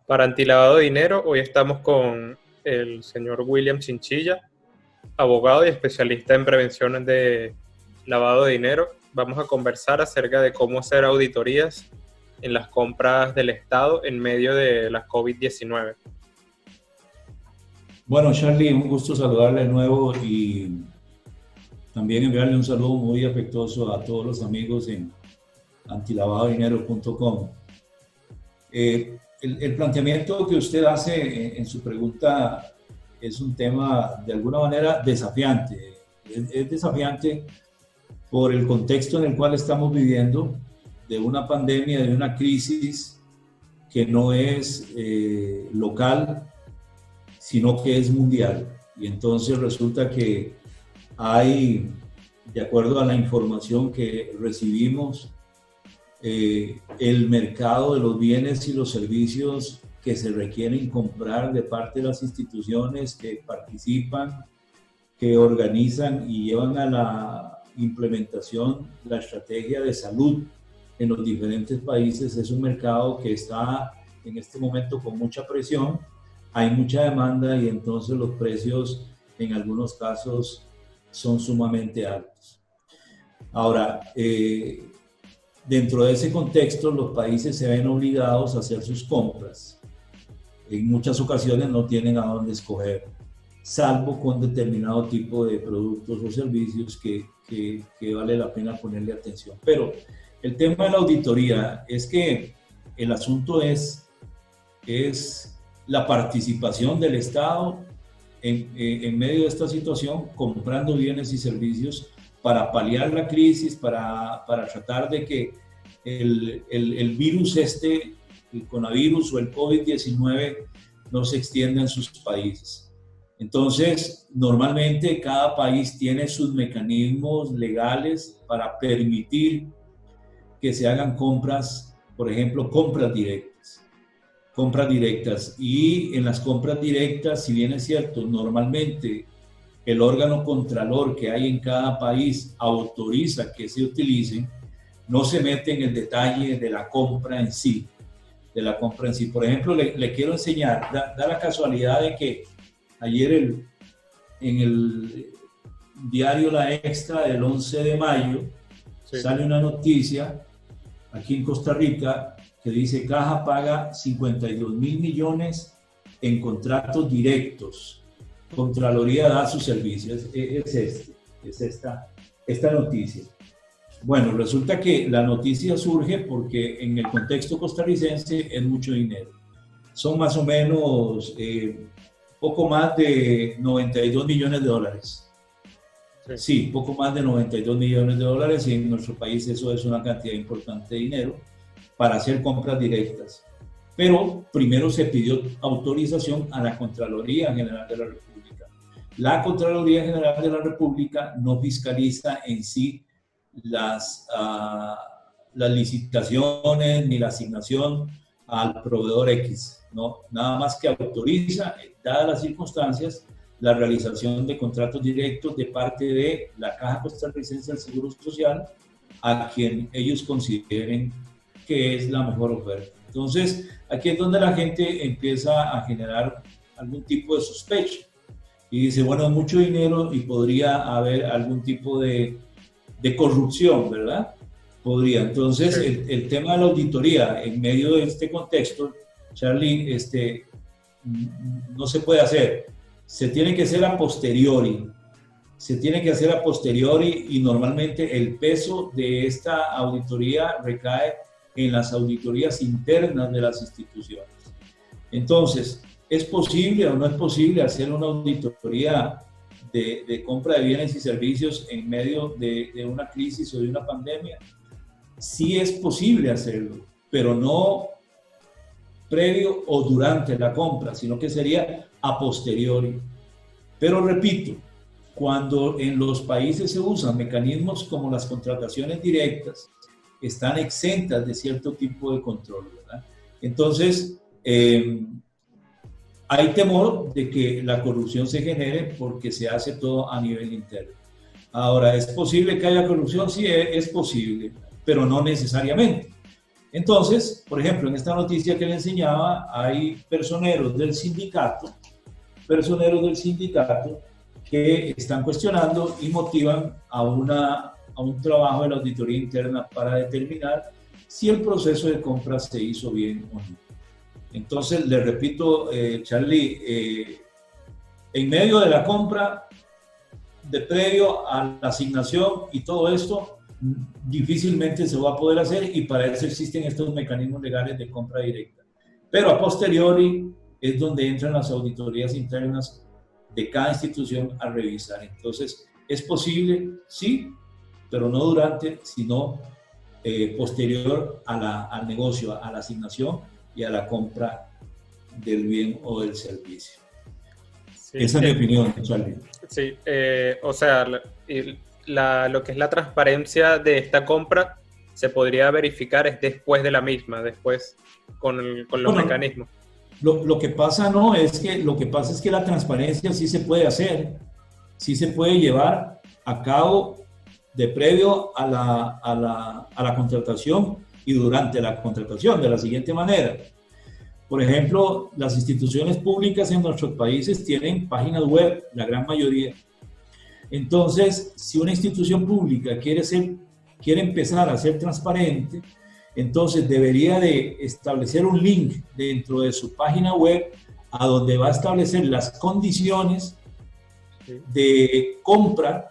Para antilavado de dinero, hoy estamos con el señor William Chinchilla, abogado y especialista en prevención de lavado de dinero. Vamos a conversar acerca de cómo hacer auditorías en las compras del Estado en medio de la COVID-19. Bueno, Charlie, un gusto saludarle de nuevo y también enviarle un saludo muy afectuoso a todos los amigos en antilavadodinero.com. El planteamiento que usted hace en su pregunta es un tema de alguna manera desafiante. Es desafiante por el contexto en el cual estamos viviendo, de una pandemia, de una crisis que no es local, sino que es mundial. Y entonces resulta que hay, de acuerdo a la información que recibimos, el mercado de los bienes y los servicios que se requieren comprar de parte de las instituciones que participan, que organizan y llevan a la implementación la estrategia de salud en los diferentes países, es un mercado que está en este momento con mucha presión, hay mucha demanda y entonces los precios en algunos casos son sumamente altos. Ahora, dentro de ese contexto, los países se ven obligados a hacer sus compras. En muchas ocasiones no tienen a dónde escoger, salvo con determinado tipo de productos o servicios que vale la pena ponerle atención. Pero el tema de la auditoría es que el asunto es la participación del Estado en medio de esta situación, comprando bienes y servicios para paliar la crisis, para tratar de que el virus el coronavirus o el COVID-19 no se extienda en sus países. Entonces, normalmente cada país tiene sus mecanismos legales para permitir que se hagan compras, por ejemplo, compras directas. Y en las compras directas, si bien es cierto, normalmente el órgano contralor que hay en cada país autoriza que se utilicen, no se mete en el detalle de la compra en sí. Por ejemplo, le quiero enseñar, da la casualidad de que ayer en el diario La Extra del 11 de mayo sale una noticia aquí en Costa Rica que dice Caja paga 52.000 millones en contratos directos. Contraloría da sus servicios. Es esta noticia. Bueno, resulta que la noticia surge porque en el contexto costarricense es mucho dinero. Son más o menos poco más de 92 millones de dólares. Sí, poco más de 92 millones de dólares y en nuestro país eso es una cantidad importante de dinero para hacer compras directas. Pero primero se pidió autorización a la Contraloría General de la República. La Contraloría General de la República no fiscaliza en sí las licitaciones ni la asignación al proveedor X, ¿no? Nada más que autoriza, dadas las circunstancias, la realización de contratos directos de parte de la Caja Costarricense del Seguro Social a quien ellos consideren que es la mejor oferta. Entonces, aquí es donde la gente empieza a generar algún tipo de sospecha y dice, bueno, es mucho dinero y podría haber algún tipo de corrupción, ¿verdad? Podría. Entonces, el tema de la auditoría en medio de este contexto, Charlie, no se puede hacer. Se tiene que hacer a posteriori. Y normalmente el peso de esta auditoría recae en las auditorías internas de las instituciones. Entonces, ¿es posible o no es posible hacer una auditoría de compra de bienes y servicios en medio de una crisis o de una pandemia? Sí es posible hacerlo, pero no previo o durante la compra, sino que sería a posteriori. Pero repito, cuando en los países se usan mecanismos como las contrataciones directas, están exentas de cierto tipo de control, ¿verdad? Entonces, hay temor de que la corrupción se genere porque se hace todo a nivel interno. Ahora, ¿es posible que haya corrupción? Sí, es posible, pero no necesariamente. Entonces, por ejemplo, en esta noticia que le enseñaba, hay personeros del sindicato que están cuestionando y motivan a un trabajo de la auditoría interna para determinar si el proceso de compra se hizo bien o no. Entonces, le repito, Charlie, en medio de la compra, de previo a la asignación y todo esto, difícilmente se va a poder hacer, y para eso existen estos mecanismos legales de compra directa. Pero a posteriori es donde entran las auditorías internas de cada institución a revisar. Entonces, ¿es posible? Sí, pero no durante, sino posterior al negocio, a la asignación y a la compra del bien o del servicio. Sí, esa es mi opinión, Charlie. Sí, o sea, lo que es la transparencia de esta compra se podría verificar es después de la misma, después con los mecanismos. Lo que pasa es que la transparencia sí se puede hacer, sí se puede llevar a cabo de previo a la contratación y durante la contratación, de la siguiente manera. Por ejemplo, las instituciones públicas en nuestros países tienen páginas web, la gran mayoría. Entonces, si una institución pública quiere empezar a ser transparente, entonces debería de establecer un link dentro de su página web a donde va a establecer las condiciones de compra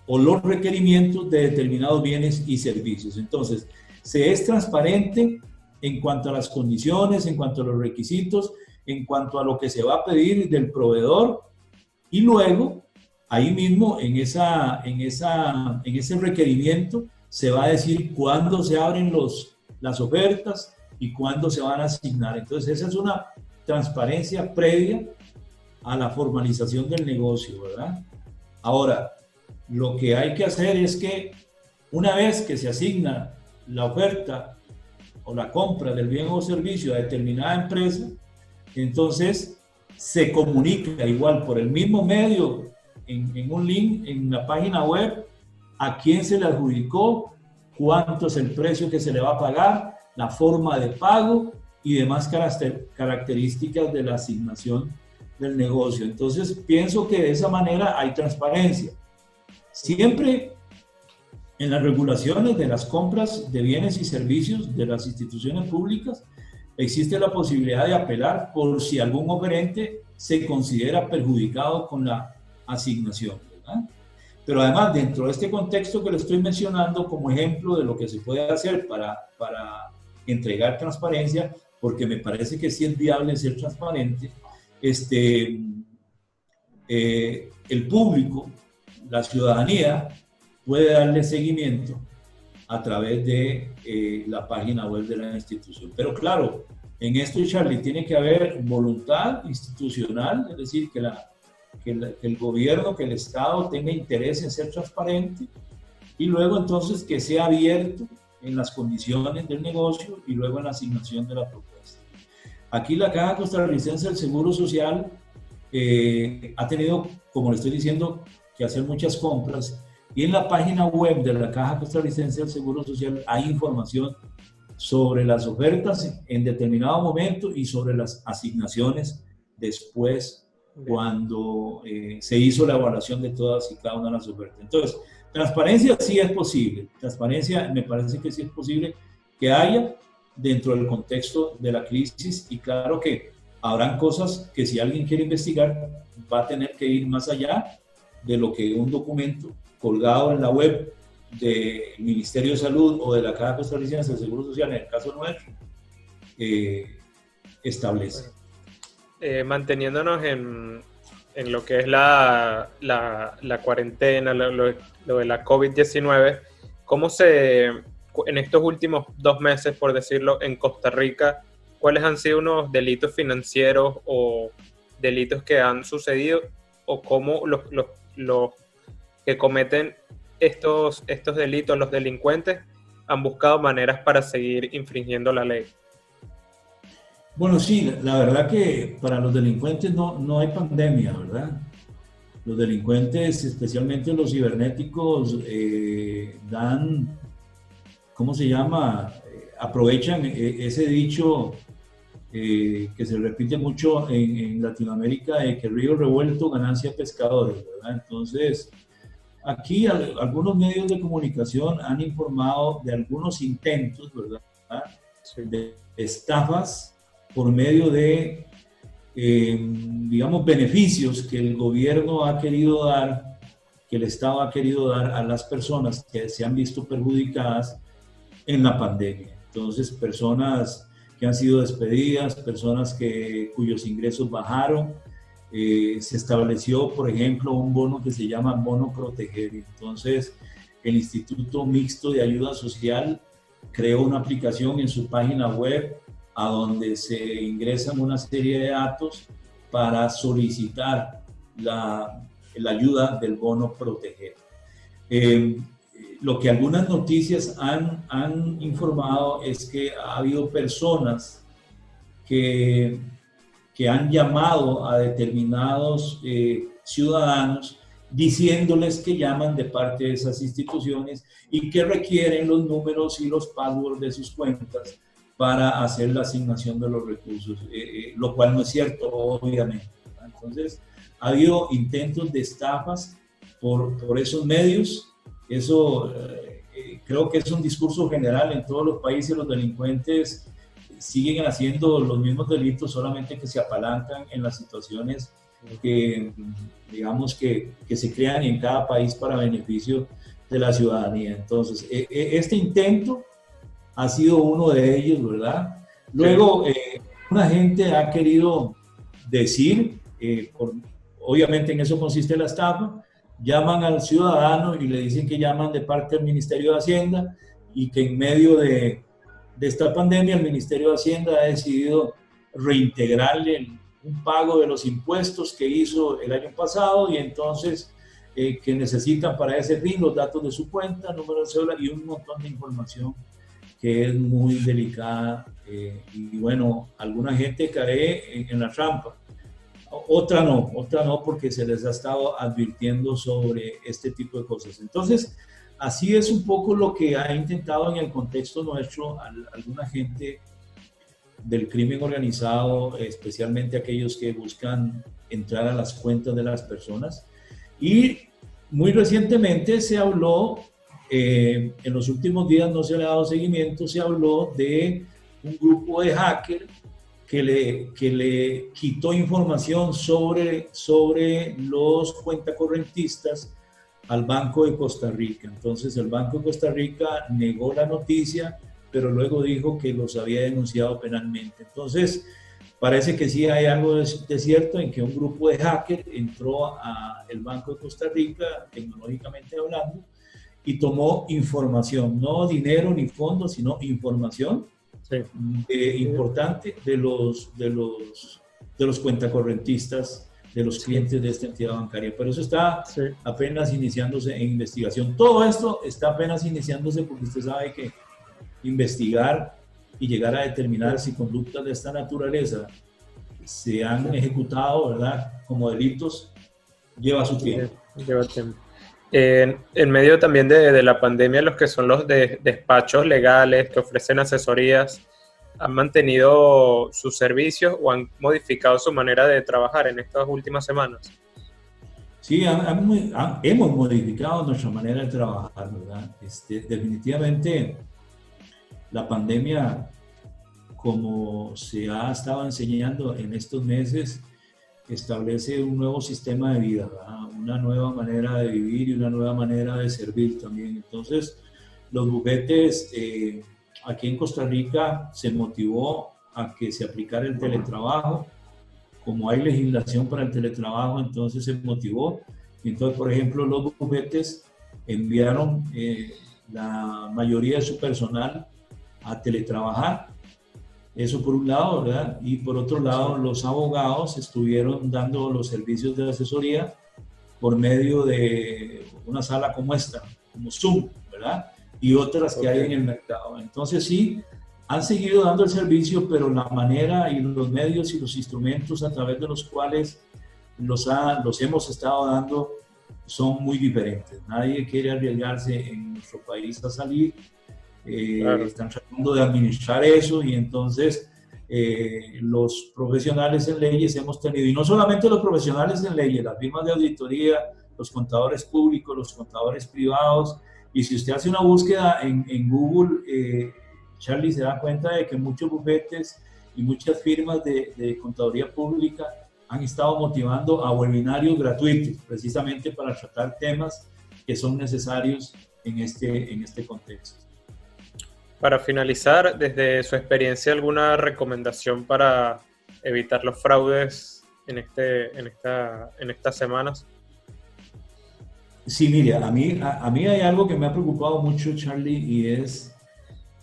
o los requerimientos de determinados bienes y servicios. Entonces, se es transparente en cuanto a las condiciones, en cuanto a los requisitos, en cuanto a lo que se va a pedir del proveedor, y luego, ahí mismo, en ese requerimiento, se va a decir cuándo se abren las ofertas y cuándo se van a asignar. Entonces, esa es una transparencia previa a la formalización del negocio, ¿verdad? Ahora, lo que hay que hacer es que una vez que se asigna la oferta o la compra del bien o servicio a determinada empresa, entonces se comunica igual por el mismo medio, en un link en la página web, a quién se le adjudicó, cuánto es el precio que se le va a pagar, la forma de pago y demás características de la asignación del negocio. Entonces, pienso que de esa manera hay transparencia. Siempre en las regulaciones de las compras de bienes y servicios de las instituciones públicas existe la posibilidad de apelar por si algún oferente se considera perjudicado con la asignación, ¿verdad? Pero además, dentro de este contexto que le estoy mencionando como ejemplo de lo que se puede hacer para entregar transparencia, porque me parece que sí es viable ser transparente, el público, la ciudadanía, puede darle seguimiento a través de la página web de la institución. Pero claro, en esto, Charlie, tiene que haber voluntad institucional, es decir, que el gobierno, que el Estado tenga interés en ser transparente, y luego entonces que sea abierto en las condiciones del negocio y luego en la asignación de la propuesta. Aquí la Caja Costarricense del Seguro Social ha tenido, como le estoy diciendo, que hacer muchas compras, y en la página web de la Caja Costarricense del Seguro Social hay información sobre las ofertas en determinado momento y sobre las asignaciones después, cuando se hizo la evaluación de todas y cada una de las ofertas. Entonces, transparencia sí es posible. Transparencia me parece que sí es posible que haya dentro del contexto de la crisis, y claro que habrán cosas que si alguien quiere investigar va a tener que ir más allá de lo que un documento colgado en la web del Ministerio de Salud o de la Caja Costarricense del Seguro Social, en el caso nuestro, establece. Manteniéndonos en lo que es la cuarentena, lo de la COVID-19, ¿cómo en estos últimos 2 meses, por decirlo, en Costa Rica, cuáles han sido unos delitos financieros o delitos que han sucedido, o cómo los que cometen estos delitos, los delincuentes, han buscado maneras para seguir infringiendo la ley? Bueno, sí, la verdad que para los delincuentes no hay pandemia, ¿verdad? Los delincuentes, especialmente los cibernéticos, dan, ¿cómo se llama? aprovechan ese dicho que se repite mucho en Latinoamérica, de que río revuelto, ganancia pescadores, ¿verdad? Entonces, aquí algunos medios de comunicación han informado de algunos intentos, ¿verdad?, Sí. de estafas por medio de, digamos, beneficios que el gobierno ha querido dar, que el Estado ha querido dar a las personas que se han visto perjudicadas en la pandemia. Entonces, personas que han sido despedidas, personas cuyos ingresos bajaron. Se estableció, por ejemplo, un bono que se llama Bono Proteger. Entonces, el Instituto Mixto de Ayuda Social creó una aplicación en su página web a donde se ingresan una serie de datos para solicitar la ayuda del Bono Proteger. Lo que algunas noticias han informado es que ha habido personas que han llamado a determinados ciudadanos diciéndoles que llaman de parte de esas instituciones y que requieren los números y los passwords de sus cuentas para hacer la asignación de los recursos, lo cual no es cierto, obviamente. Entonces, ha habido intentos de estafas por esos medios. Eso creo que es un discurso general en todos los países. Los delincuentes siguen haciendo los mismos delitos, solamente que se apalancan en las situaciones que, digamos, que se crean en cada país para beneficio de la ciudadanía. Entonces, este intento ha sido uno de ellos, ¿verdad? Luego, una gente ha querido decir, obviamente en eso consiste la estafa, llaman al ciudadano y le dicen que llaman de parte del Ministerio de Hacienda y que en medio de esta pandemia el Ministerio de Hacienda ha decidido reintegrarle un pago de los impuestos que hizo el año pasado y entonces que necesitan para ese fin los datos de su cuenta, número de cédula y un montón de información que es muy delicada y bueno, alguna gente cae en la trampa. Otra no porque se les ha estado advirtiendo sobre este tipo de cosas. Entonces, así es un poco lo que ha intentado en el contexto nuestro alguna gente del crimen organizado, especialmente aquellos que buscan entrar a las cuentas de las personas. Y muy recientemente se habló, en los últimos días no se le ha dado seguimiento, se habló de un grupo de hackers que le quitó información sobre los cuentacorrentistas al Banco de Costa Rica. Entonces el Banco de Costa Rica negó la noticia, pero luego dijo que los había denunciado penalmente. Entonces parece que sí hay algo de cierto en que un grupo de hackers entró al Banco de Costa Rica, tecnológicamente hablando, y tomó información, no dinero ni fondos, sino información. Sí. Importante de los cuentacorrentistas, de los clientes de esta entidad bancaria. Pero eso está apenas iniciándose en investigación. Todo esto está apenas iniciándose porque usted sabe que investigar y llegar a determinar si conductas de esta naturaleza se han ejecutado, ¿verdad?, como delitos, lleva su tiempo. Lleva tiempo. En medio también de la pandemia, los que son los despachos legales que ofrecen asesorías, ¿han mantenido sus servicios o han modificado su manera de trabajar en estas últimas semanas? Sí, hemos modificado nuestra manera de trabajar, ¿verdad? Definitivamente la pandemia, como se ha estado enseñando en estos meses, establece un nuevo sistema de vida, ¿verdad?, una nueva manera de vivir y una nueva manera de servir también. Entonces, los bufetes aquí en Costa Rica se motivó a que se aplicara el teletrabajo. Como hay legislación para el teletrabajo, entonces se motivó. Entonces, por ejemplo, los bufetes enviaron la mayoría de su personal a teletrabajar. Eso por un lado, ¿verdad? Y por otro lado, los abogados estuvieron dando los servicios de asesoría por medio de una sala como esta, como Zoom, ¿verdad? Y otras que hay en el mercado. Entonces sí, han seguido dando el servicio, pero la manera y los medios y los instrumentos a través de los cuales los hemos estado dando son muy diferentes. Nadie quiere arriesgarse en nuestro país a salir Claro. están tratando de administrar eso y entonces los profesionales en leyes hemos tenido, y no solamente los profesionales en leyes, las firmas de auditoría, los contadores públicos, los contadores privados, y si usted hace una búsqueda en Google, Charlie, se da cuenta de que muchos bufetes y muchas firmas de contaduría pública han estado motivando a webinarios gratuitos, precisamente para tratar temas que son necesarios en este contexto. Para finalizar, desde su experiencia, ¿alguna recomendación para evitar los fraudes en estas semanas? Sí, mire, a mí hay algo que me ha preocupado mucho, Charlie, y es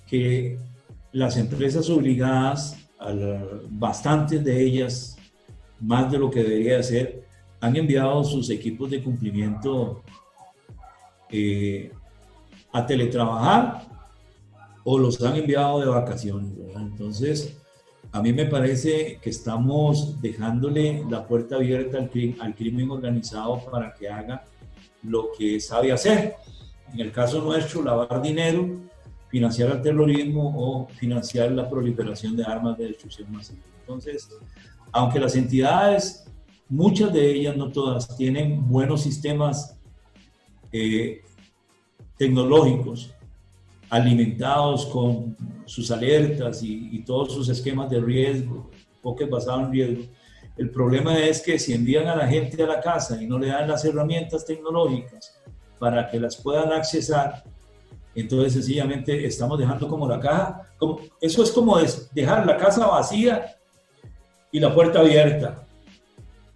que las empresas obligadas, bastantes de ellas, más de lo que debería hacer, han enviado sus equipos de cumplimiento a teletrabajar o los han enviado de vacaciones, ¿verdad? Entonces, a mí me parece que estamos dejándole la puerta abierta al crimen organizado para que haga lo que sabe hacer. En el caso nuestro, lavar dinero, financiar el terrorismo o financiar la proliferación de armas de destrucción masiva. Entonces, aunque las entidades, muchas de ellas, no todas, tienen buenos sistemas tecnológicos, alimentados con sus alertas y todos sus esquemas de riesgo, enfoques basados en riesgo. El problema es que si envían a la gente a la casa y no le dan las herramientas tecnológicas para que las puedan accesar, entonces sencillamente estamos dejando como la caja, eso es como dejar la casa vacía y la puerta abierta,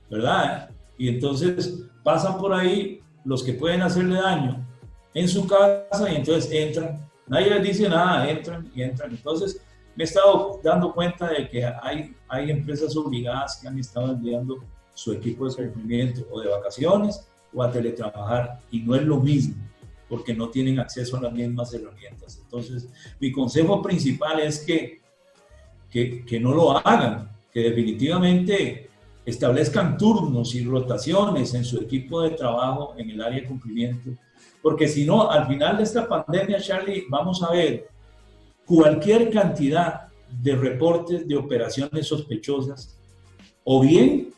¿verdad? Y entonces pasan por ahí los que pueden hacerle daño en su casa y entonces entran. Nadie les dice nada, entran y entran. Entonces, me he estado dando cuenta de que hay empresas obligadas que han estado enviando su equipo de cumplimiento o de vacaciones o a teletrabajar, y no es lo mismo, porque no tienen acceso a las mismas herramientas. Entonces, mi consejo principal es que no lo hagan, que definitivamente establezcan turnos y rotaciones en su equipo de trabajo en el área de cumplimiento, porque si no, al final de esta pandemia, Charlie, vamos a ver cualquier cantidad de reportes de operaciones sospechosas, o bien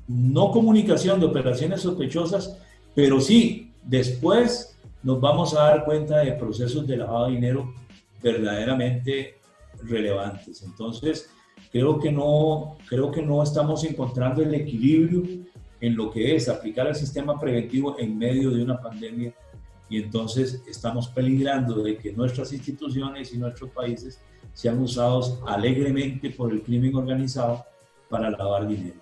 no comunicación de operaciones sospechosas, pero sí, después nos vamos a dar cuenta de procesos de lavado de dinero verdaderamente relevantes. Entonces, creo que no estamos encontrando el equilibrio en lo que es aplicar el sistema preventivo en medio de una pandemia, y entonces estamos peligrando de que nuestras instituciones y nuestros países sean usados alegremente por el crimen organizado para lavar dinero.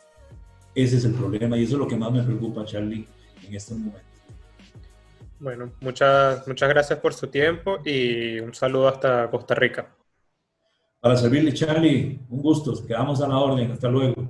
Ese es el problema y eso es lo que más me preocupa, Charlie, en este momento. Bueno, muchas gracias por su tiempo y un saludo hasta Costa Rica. Para servirle, Charlie, un gusto. Quedamos a la orden. Hasta luego.